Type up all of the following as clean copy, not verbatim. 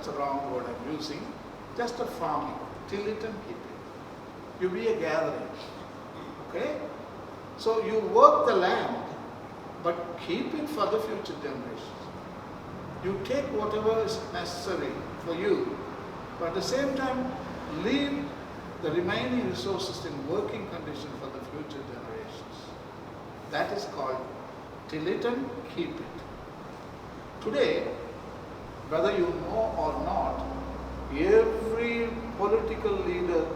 that's a wrong word I'm using, just a farming, till it and keep it. You be a gathering, okay? So you work the land, but keep it for the future generations. You take whatever is necessary for you, but at the same time, leave the remaining resources in working condition for the future generations. That is called till it and keep it. Today, whether you know or not, every political leader,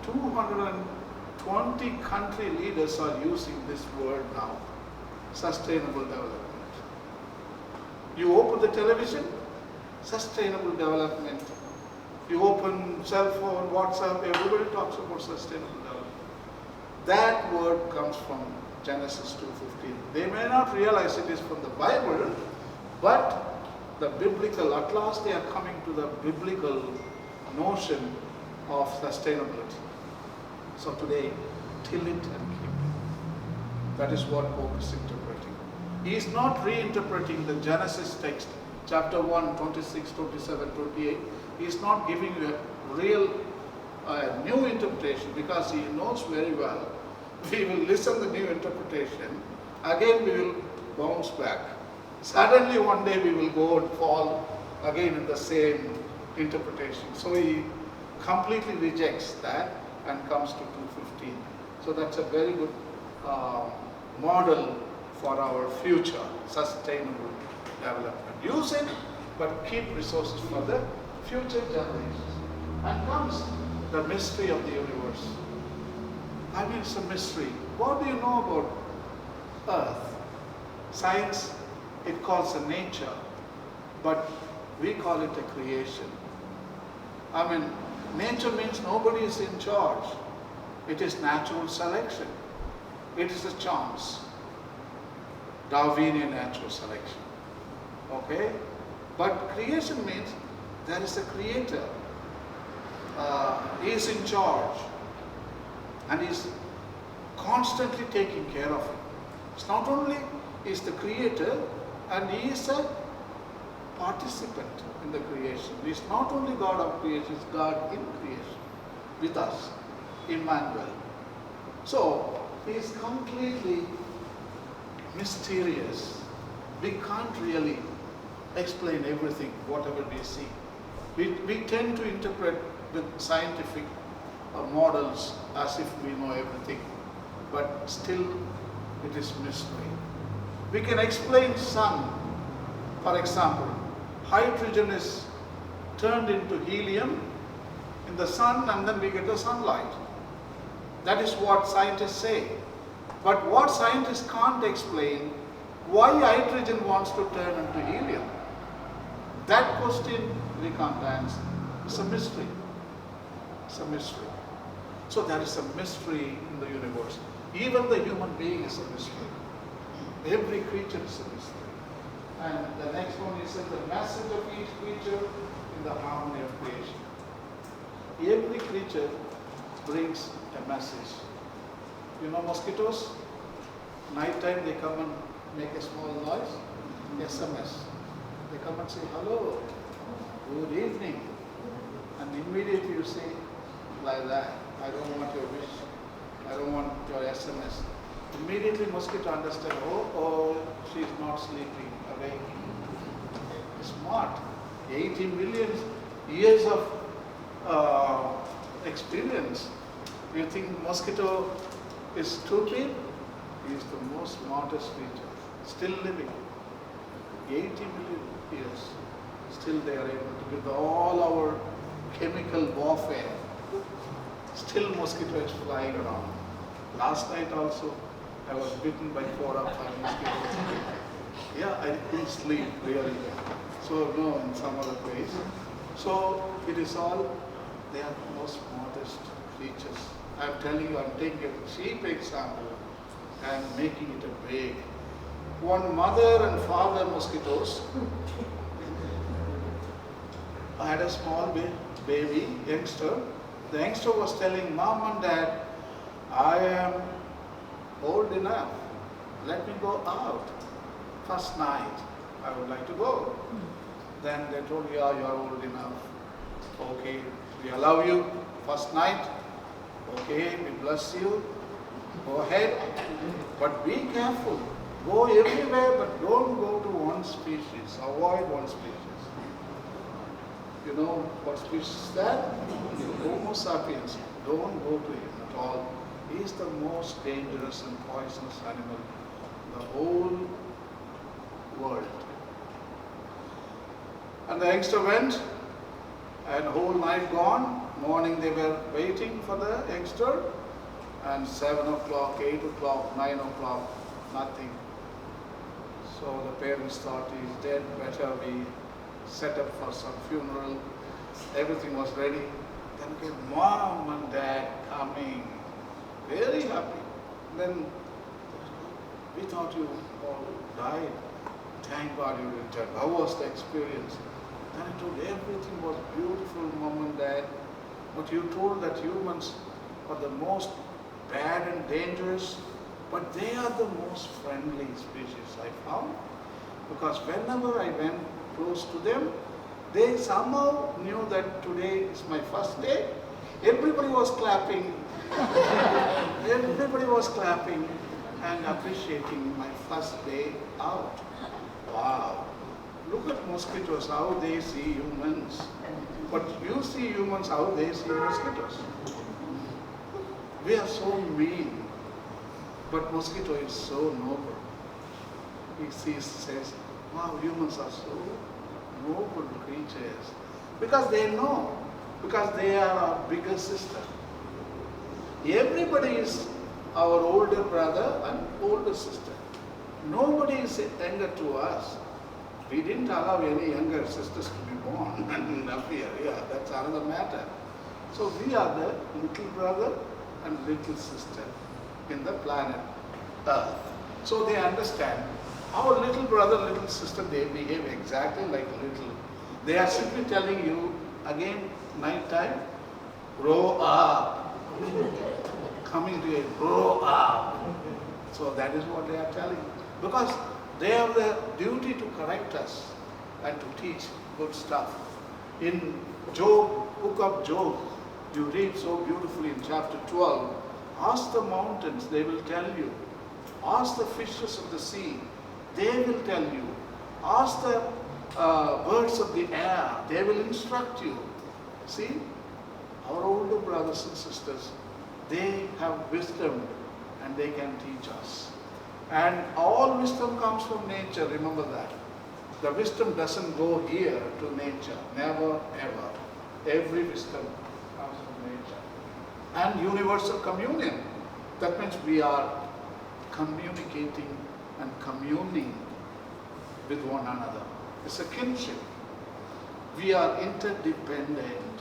220 country leaders are using this word now, sustainable development. You open the television, sustainable development. You open cell phone, WhatsApp, everybody talks about sustainable development. That word comes from Genesis 2:15. They may not realize it is from the Bible, but the biblical, at last they are coming to the biblical notion of sustainability. So today, till it and keep it. That is what Pope is interpreting. He is not reinterpreting the Genesis text, chapter 1, 26, 27, 28. He is not giving you a real new interpretation, because he knows very well we will listen to the new interpretation, again we will bounce back. Suddenly one day we will go and fall again in the same interpretation. So he completely rejects that and comes to 2:15. So that's a very good model for our future sustainable development. Use it, but keep resources for the future generations. And comes the mystery of the universe. I mean, it's a mystery. What do you know about Earth? Science, it calls it nature, but we call it a creation. I mean, nature means nobody is in charge. It is natural selection. It is a chance. Darwinian natural selection. Okay? But creation means there is a creator. He is in charge. And he is constantly taking care of it. It's not only he is the creator, and he is a participant in the creation. He is not only God of creation, he is God in creation with us, Emmanuel. So, he is completely mysterious. We can't really explain everything, whatever we see. We tend to interpret with scientific models as if we know everything, but still it is mystery. We can explain sun. For example, hydrogen is turned into helium in the sun, and then we get the sunlight. That is what scientists say. But what scientists can't explain, why hydrogen wants to turn into helium. That question we can't answer. It's a mystery. It's a mystery. So there is a mystery in the universe. Even the human being is a mystery. Every creature is a mystery. And the next one is the message of each creature in the harmony of creation. Every creature brings a message. You know mosquitoes? Night time they come and make a small noise. SMS. They come and say, hello, good evening. And immediately you say, like that, I don't want your wish. I don't want your SMS. Immediately mosquito understands, oh, she's not sleeping, awake. Smart. 80 million years of experience. You think mosquito is stupid? He is the most smartest creature, still living. 80 million years, still they are able to, with all our chemical warfare, still mosquito is flying around. Last night also, I was bitten by 4 or 5 mosquitoes. Yeah, I didn't sleep really. So no, in some other place. So it is all, they are the most smartest creatures. I'm telling you, I'm taking a cheap example and making it a big. One mother and father mosquitoes. I had a small baby, youngster. The youngster was telling mom and dad, I am old enough. Let me go out. First night, I would like to go. Then they told, yeah, you are old enough. Okay, we allow you first night. Okay, we bless you. Go ahead. But be careful. Go everywhere, but don't go to one species. Avoid one species. You know what species is that? Homo sapiens. Don't go to him at all. He is the most dangerous and poisonous animal in the whole world. And the youngster went, and whole night gone. Morning they were waiting for the youngster, and 7 o'clock, 8 o'clock, 9 o'clock, nothing. So the parents thought he's dead, better we set up for some funeral. Everything was ready. Then came mom and dad coming, very happy. Then we thought you all died. Thank God you returned. How was the experience? Then I told everything was beautiful, mom and dad. But you told that humans are the most bad and dangerous, but they are the most friendly species I found. Because whenever I went close to them, they somehow knew that today is my first day. Everybody was clapping. Everybody was clapping and appreciating my first day out. Wow. Look at mosquitoes, how they see humans. But you see humans, how they see mosquitoes. We are so mean, but mosquito is so noble. He says, wow, humans are so noble creatures. Because they know, because they are our bigger sister. Everybody is our older brother and older sister. Nobody is younger to us. We didn't allow any younger sisters to be born and appear. Yeah, that's another matter. So we are the little brother and little sister in the planet Earth. So they understand. Our little brother, little sister, they behave exactly like little. They are simply telling you, again, night time, grow up. Coming to you, grow up. So that is what they are telling. Because they have the duty to correct us and to teach good stuff. In Job, book of Job, you read so beautifully in chapter 12, ask the mountains, they will tell you. Ask the fishes of the sea, they will tell you. Ask the birds of the air, they will instruct you. See, our older brothers and sisters, they have wisdom and they can teach us. And all wisdom comes from nature, remember that. The wisdom doesn't go here to nature, never ever. Every wisdom comes from nature. And universal communion. That means we are communicating and communing with one another. It's a kinship. We are interdependent.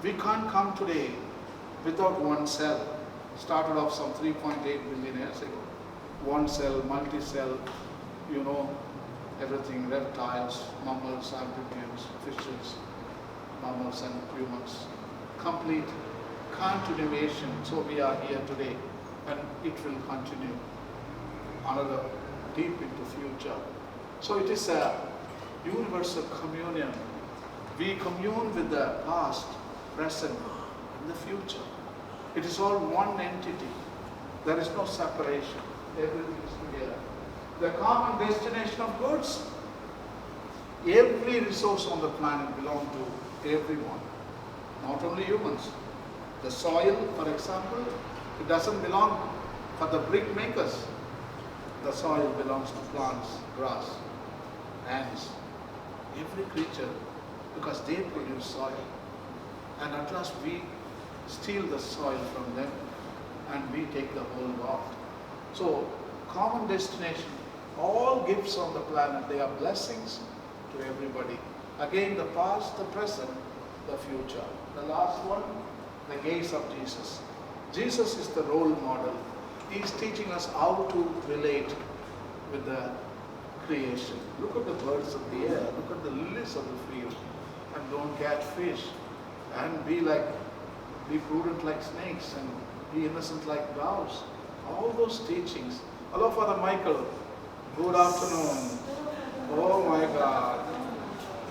We can't come today without one cell. Started off some 3.8 billion years ago. One cell, multi-cell, you know, everything, reptiles, mammals, amphibians, fishes, mammals and humans. Complete continuation. So we are here today and it will continue another deep into future. So it is a universal communion. We commune with the past, present and the future. It is all one entity. There is no separation. Everything is together. The common destination of goods. Every resource on the planet belongs to everyone, not only humans. The soil, for example, it doesn't belong for the brick makers. The soil belongs to plants, grass, ants, every creature, because they produce soil. And at last we steal the soil from them and we take the whole lot. So, common destination, all gifts on the planet, they are blessings to everybody. Again, the past, the present, the future. The last one, the gaze of Jesus. Jesus is the role model. He is teaching us how to relate with the creation. Look at the birds of the air, look at the lilies of the field, and don't catch fish. And be prudent like snakes, and be innocent like doves. All those teachings. Hello, Father Michael. Good afternoon. Oh my God.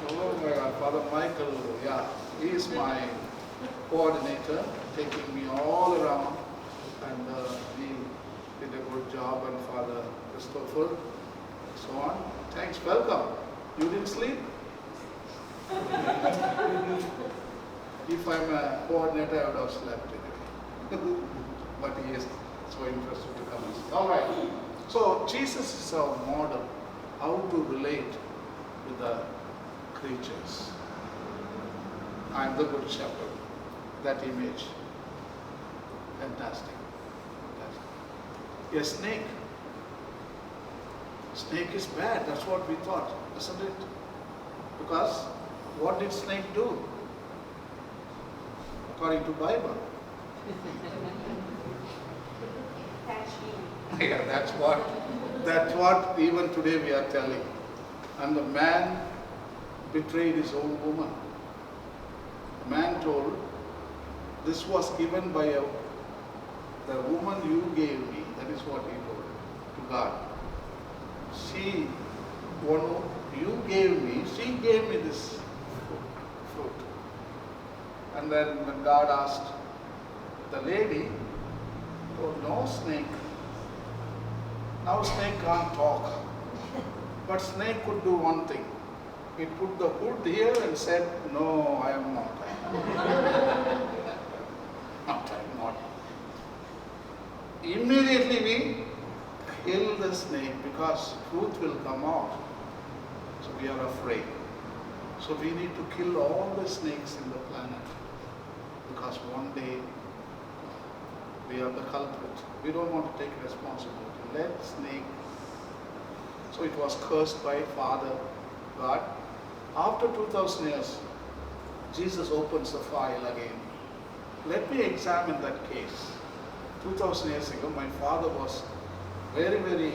Oh my God, Father Michael, yeah, he is my coordinator, taking me all around, and he did a good job, and Father Christopher, so on. Thanks, welcome. You didn't sleep? If I'm a coordinator, I would have slept anyway. But he is so interested to come. All right. So Jesus is our model, how to relate with the creatures. I am the good shepherd. That image. Fantastic. Fantastic. A snake. Snake is bad. That's what we thought, isn't it? Because what did snake do? According to Bible. Yeah, that's what even today we are telling. And the man betrayed his own woman. The man told, this was given by the woman you gave me. That is what he told to God. You gave me, she gave me this fruit. And then when God asked the lady, oh, no snake. Now snake can't talk. But snake could do one thing. It put the hood here and said, no, I am not. I am not. Immediately we kill the snake because truth will come out. So we are afraid. So we need to kill all the snakes in the planet. Because one day we are the culprit. We don't want to take responsibility. Let snake. So it was cursed by Father God. After 2000 years, Jesus opens the file again. Let me examine that case. 2000 years ago, my father was very, very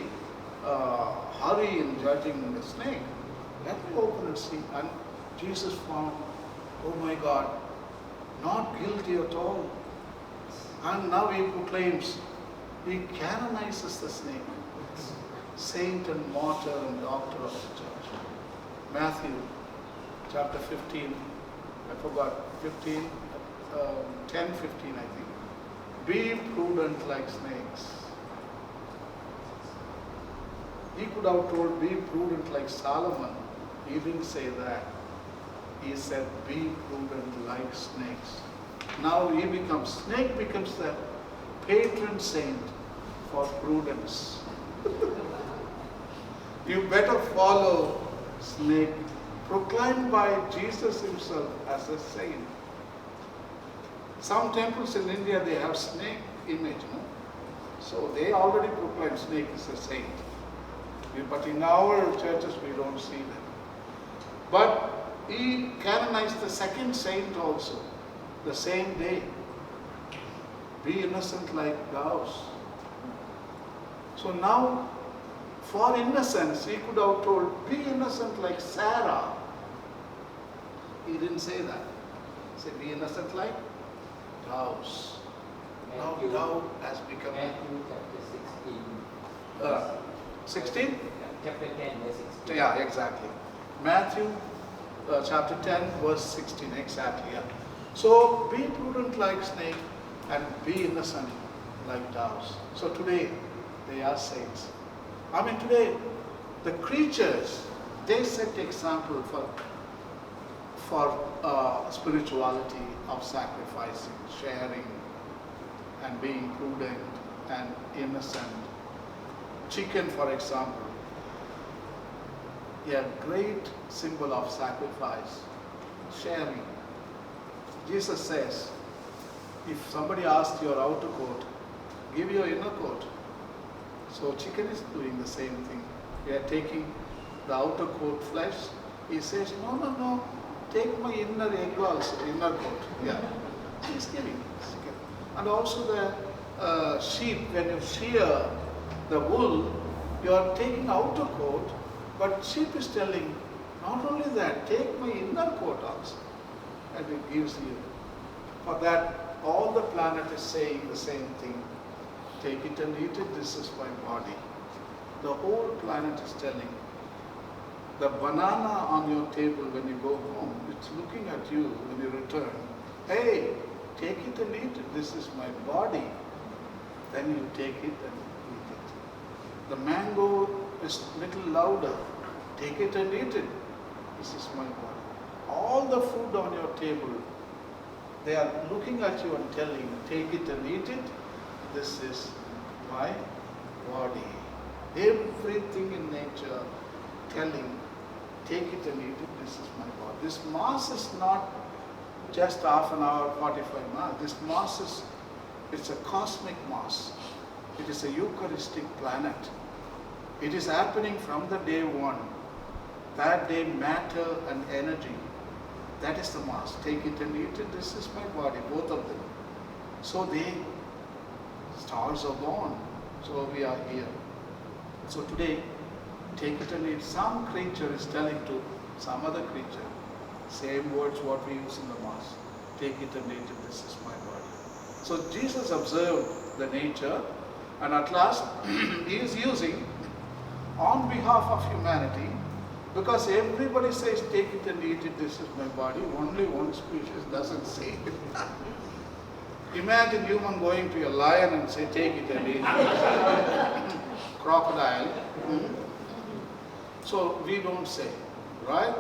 hurry in judging the snake. Let me open and see. And Jesus found, oh my God, not guilty at all. And now he proclaims, he canonizes the snake. Saint and martyr and doctor of the church. Matthew chapter 15, I forgot, 10, 15 I think. Be prudent like snakes. He could have told, be prudent like Solomon. He didn't say that. He said, be prudent like snakes. Now snake becomes the patron saint for prudence. You better follow snake, proclaimed by Jesus himself as a saint. Some temples in India, they have snake image. No? So they already proclaim snake is a saint. But in our churches, we don't see that. But he canonized the second saint also, the same day. Be innocent like doves. So now, for innocence, he could have told, be innocent like Sarah. He didn't say that. He said, be innocent like doves. Now dove has become... Matthew chapter 16. 16? Chapter 10, verse 16. Yeah, exactly. Matthew chapter 10, verse 16, exactly. Yeah. So be prudent like snake and be innocent like doves. So today, they are saints. I mean today, the creatures, they set example for spirituality of sacrificing, sharing, and being prudent and innocent. Chicken, for example, a great symbol of sacrifice, sharing. Jesus says, if somebody asks your outer coat, give your inner coat. So chicken is doing the same thing. We are taking the outer coat flesh. He says, no, take my inner egg also, inner coat. Yeah, he's giving. And also the sheep, when you shear the wool, you are taking outer coat, but sheep is telling, not only that, take my inner coat also. And it gives you. For that, all the planet is saying the same thing. Take it and eat it, this is my body. The whole planet is telling, The banana on your table when you go home, it's looking at you when you return. Hey, take it and eat it. This is my body. Then you take it and eat it. The mango is little louder. Take it and eat it. This is my body. All the food on your table, they are looking at you and telling, take it and eat it. This is my body. Everything in nature telling, take it and eat it. This is my body. This mass is not just half an hour, 45 minutes. This mass is, it's a cosmic mass. It is a Eucharistic planet. It is happening from the day one. That day, matter and energy. That is the mass. Take it and eat it. This is my body, both of them. So stars are born. So we are here. So today, take it and eat. Some creature is telling to some other creature, same words what we use in the mass. Take it and eat it. This is my body. So Jesus observed the nature, and at last he is using on behalf of humanity, because everybody says take it and eat it, this is my body. Only one species doesn't say it. Imagine human going to a lion and say take it and eat it. Crocodile. So we don't say, right?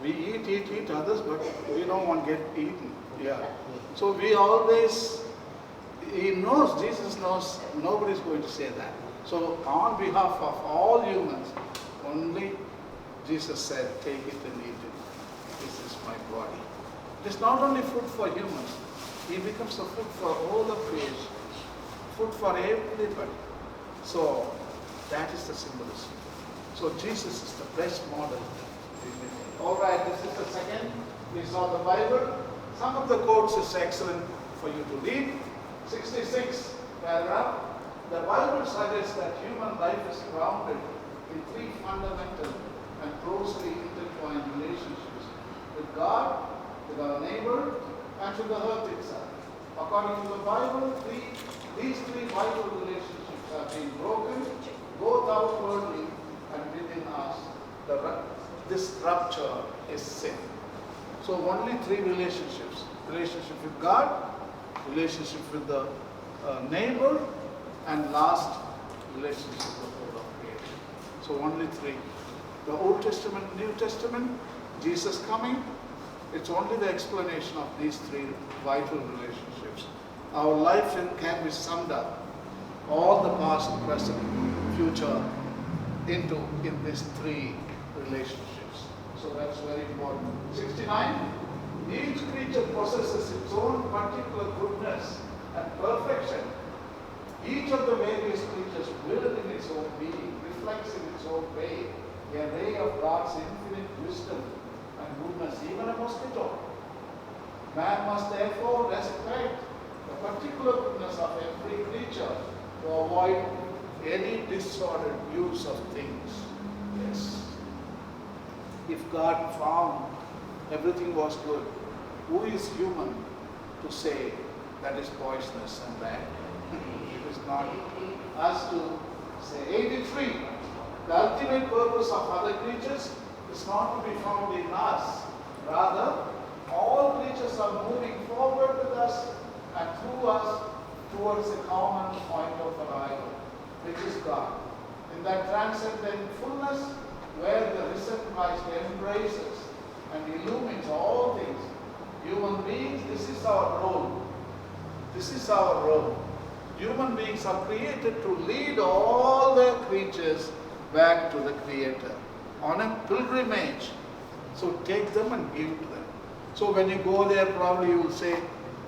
We eat others, but we don't want to get eaten. Yeah. So we always, he knows, Jesus knows, nobody's going to say that. So on behalf of all humans, only Jesus said, take it and eat it. This is my body. It is not only food for humans, he becomes a food for all of creation. Food for everybody. So that is the symbolism. So Jesus is the best model. Alright, this is the second. We saw the Bible. Some of the quotes is excellent for you to read. 66 paragraph. The Bible suggests that human life is grounded in three fundamental and closely intertwined relationships with God, with our neighbor, and to the earth itself. According to the Bible, these three vital relationships have been broken, both outwardly and within us. This rupture is sin. So only three relationships. Relationship with God, relationship with the neighbor, and last, relationship with the whole of creation. So only three. The Old Testament, New Testament, Jesus coming, it's only the explanation of these three vital relationships. Our life can be summed up, all the past, present, future, in these three relationships. So that's very important. 69, each creature possesses its own particular goodness and perfection. Each of the various creatures will in its own being, reflects in its own way, a ray of God's infinite wisdom and goodness, even a mosquito. Man must therefore respect the particular goodness of every creature to avoid any disordered use of things. Yes. If God found everything was good, who is human to say that is poisonous and bad? It is not us to say. 83. The ultimate purpose of other creatures is not to be found in us. Rather, all creatures are moving forward with us and through us towards a common point of arrival, which is God. In that transcendent fullness where the risen Christ embraces and illumines all things, human beings, this is our role. This is our role. Human beings are created to lead all the creatures back to the Creator on a pilgrimage. So take them and give to them. So when you go there, probably you will say,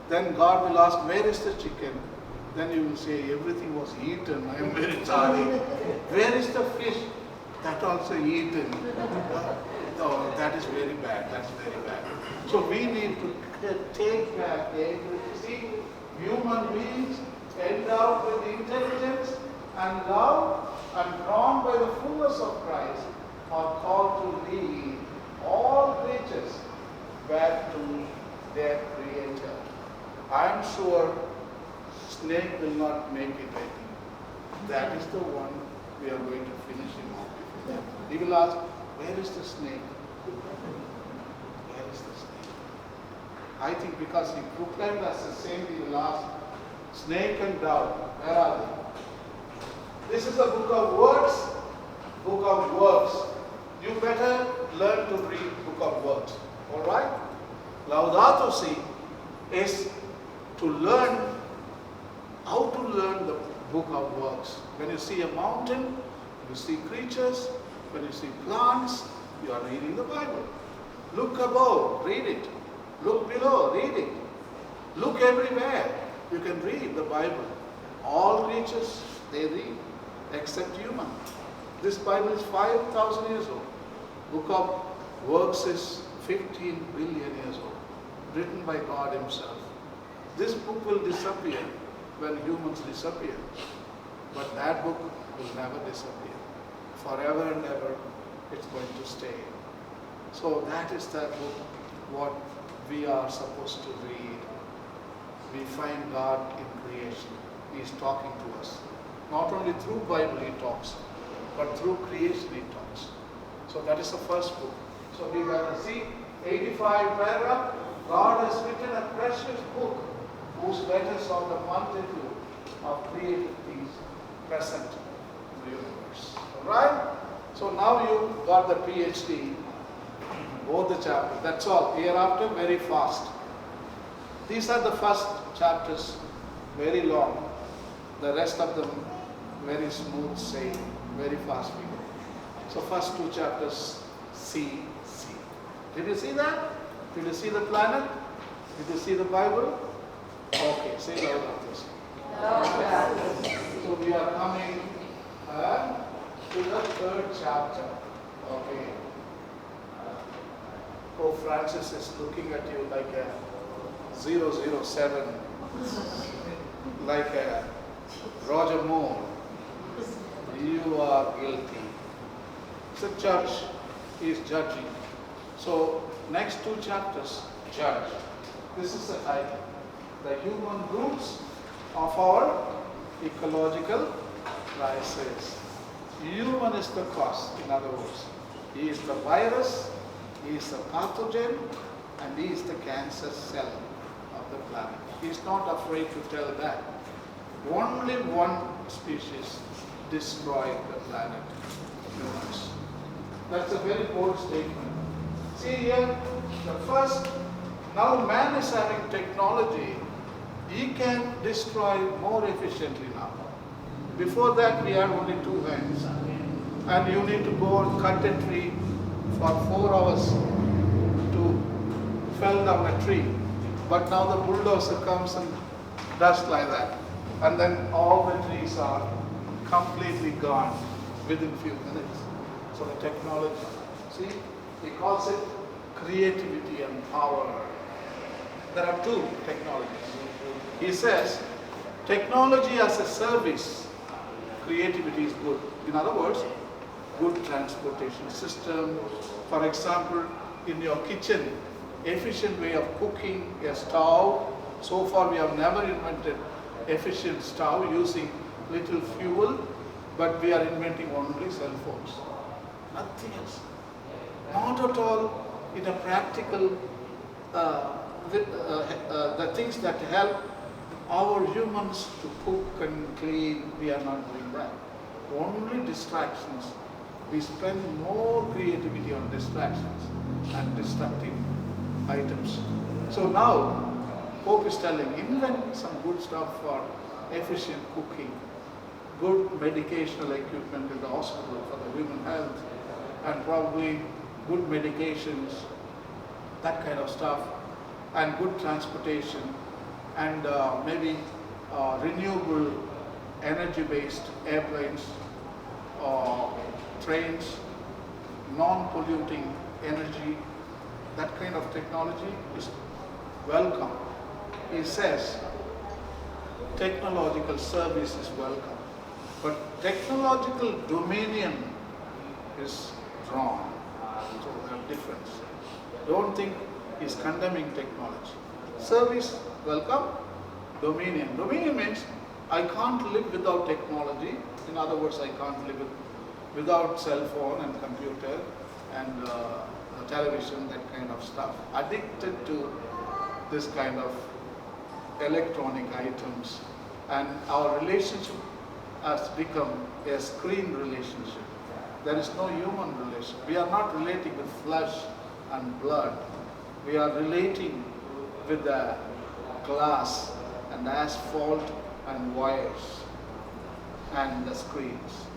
then God will ask, where is the chicken? Then you will say, everything was eaten. I am very sorry. Where is the fish? That also eaten. No, that is very bad. That's very bad. So we need to take back everything. See, human beings endowed with intelligence and love and drawn by the fullness of Christ are called to lead all creatures back to their Creator. I am sure snake will not make it, I think. That is the one we are going to finish him off. He will ask, Where is the snake? Where is the snake? I think because he proclaimed as the same in the last, snake and dove, where are they? This is a book of words, book of words. You better learn to read book of words. Alright? Laudato Si is to learn how to learn the book of works. When you see a mountain, when you see creatures, when you see plants, you are reading the Bible. Look above, read it. Look below, read it. Look everywhere. You can read the Bible. All creatures, they read, except human. This Bible is 5,000 years old. Book of Works is 15 billion years old, written by God Himself. This book will disappear when humans disappear, but that book will never disappear. Forever and ever, it's going to stay. So that is that book, what we are supposed to read. We find God in creation. He is talking to us. Not only through Bible He talks, but through creation He talks. So that is the first book. So we have to see 85 paragraph. God has written a precious book whose letters are the multitude of created things present in the universe. Alright? So now you got the PhD, both the chapters. That's all. Hereafter, very fast. These are the first chapters, very long. The rest of them, very smooth sailing, very fast we go. So first two chapters, C. Did you see that? Did you see the planet? Did you see the Bible? Okay, say Laudato. So we are coming to the third chapter. Okay. Pope Francis is looking at you like a 007, like a Roger Moore. You are guilty. The church is judging. So next two chapters, judge. This is the title. The human roots of our ecological crisis. Human is the cause, in other words. He is the virus, he is the pathogen, and he is the cancer cell of the planet. He is not afraid to tell that. Only one species destroyed the planet, humans. That's a very bold statement. See here, the first, now man is having technology. He can destroy more efficiently now. Before that we had only two hands. And you need to go and cut a tree for 4 hours to fell down a tree. But now the bulldozer comes and does like that. And then all the trees are completely gone within few minutes. So the technology, see, he calls it creativity and power. There are two technologies. He says, technology as a service, creativity is good. In other words, good transportation system. For example, in your kitchen, efficient way of cooking, a stove. So far we have never invented efficient stove using little fuel, but we are inventing only cell phones. Nothing else. Not at all in a practical, the things that help our humans to cook and clean, we are not doing that. Only distractions. We spend more creativity on distractions and destructive items. So now, Pope is telling, invent some good stuff for efficient cooking, good medicational equipment in the hospital for the human health, and probably good medications, that kind of stuff, and good transportation, and maybe renewable energy-based airplanes, trains, non-polluting energy, that kind of technology is welcome. He says technological service is welcome, but technological dominion is wrong. So there are difference. Don't think he's condemning technology. Service, welcome. Dominion. Dominion means I can't live without technology. In other words, I can't live without cell phone and computer and television, that kind of stuff. Addicted to this kind of electronic items, and our relationship has become a screen relationship. There is no human relation. We are not relating with flesh and blood. We are relating with the glass and asphalt and wires and the screens.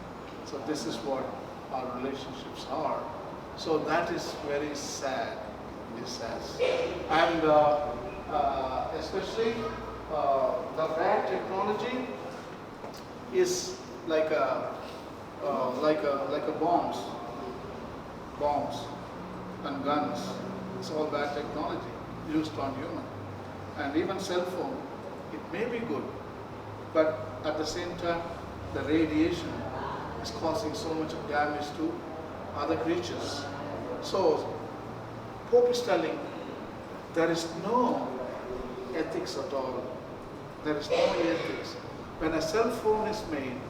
So this is what our relationships are. So that is very sad, this has. And especially the bad technology is like a bombs and guns. It's all bad technology used on human. And even cell phone, it may be good, but at the same time, the radiation is causing so much of damage to other creatures. So, Pope is telling there is no ethics at all. There is no ethics. When a cell phone is made,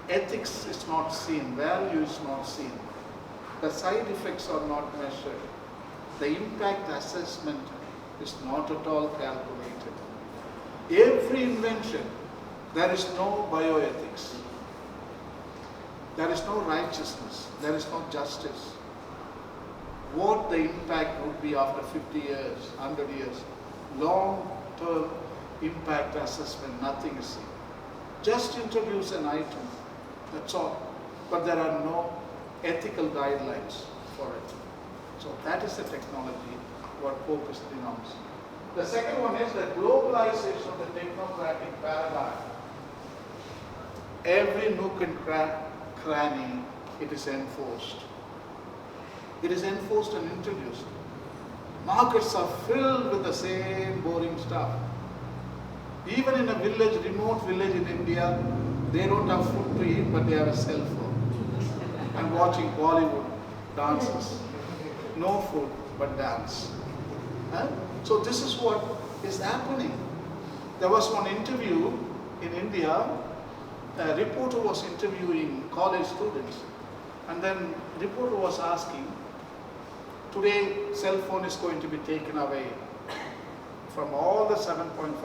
ethics is not seen, value is not seen. The side effects are not measured. The impact assessment is not at all calculated. Every invention, there is no bioethics. There is no righteousness. There is no justice. What the impact would be after 50 years, 100 years. Long-term impact assessment, nothing is seen. Just introduce an item, that's all. But there are no ethical guidelines for it. So that is the technology what Pope is denouncing. The second one is the globalization of the technocratic paradigm. Every nook and cranny, it is enforced. It is enforced and introduced. Markets are filled with the same boring stuff. Even in a village, remote village in India, they don't have food to eat, but they have a cell phone. And watching Bollywood dances. No food, but dance. Huh? So this is what is happening. There was one interview in India. A reporter was interviewing college students, and then the reporter was asking, today cell phone is going to be taken away from all the 7.5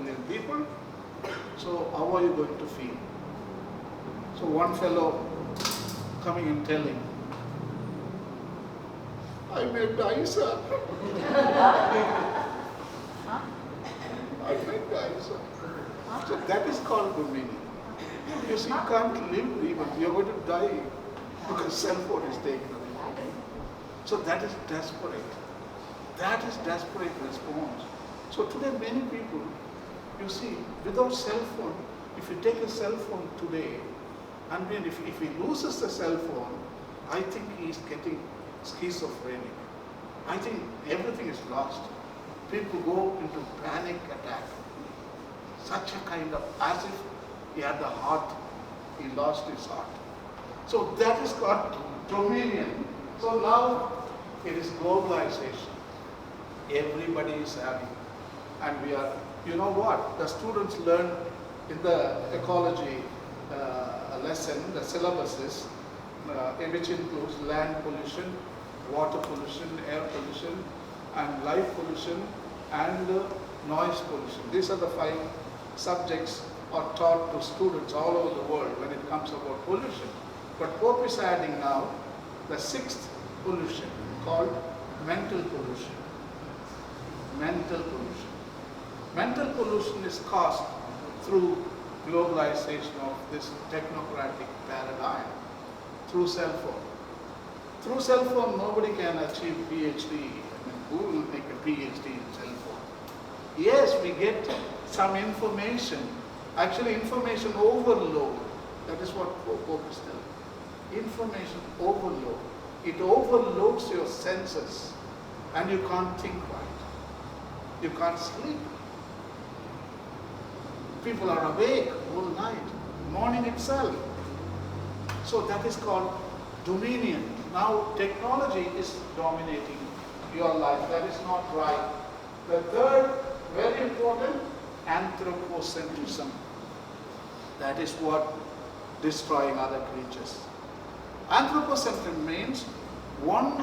billion people. So how are you going to feel? So one fellow coming and telling, I may die, sir. I may die, sir. So that is called dominion. Because you can't live even, you're going to die because cell phone is taken away. So that is desperate. That is desperate response. So today many people, you see, without cell phone, if you take a cell phone today, and then if he loses the cell phone, I think he's getting schizophrenic. I think everything is lost. People go into panic attack. Such a kind of, as if he had the heart, he lost his heart. So that is called dominion. So now it is globalization. Everybody is having, and we are, you know what, the students learn in the ecology lesson, the syllabuses, which includes land pollution, water pollution, air pollution, and light pollution, and noise pollution. These are the 5 subjects are taught to students all over the world when it comes about pollution. But Pope is adding now the 6th pollution called mental pollution. Mental pollution. Mental pollution is caused through globalization of this technocratic paradigm, through cell phone. Through cell phone, nobody can achieve PhD. I mean, who will make a PhD in cell phone? Yes, we get some information. Actually, information overload. That is what Pope is telling. Information overload. It overloads your senses, and you can't think right. You can't sleep. People are awake all night, morning itself. So that is called dominion. Now technology is dominating your life. That is not right. The third, very important, anthropocentrism. That is what destroying other creatures. Anthropocentric means one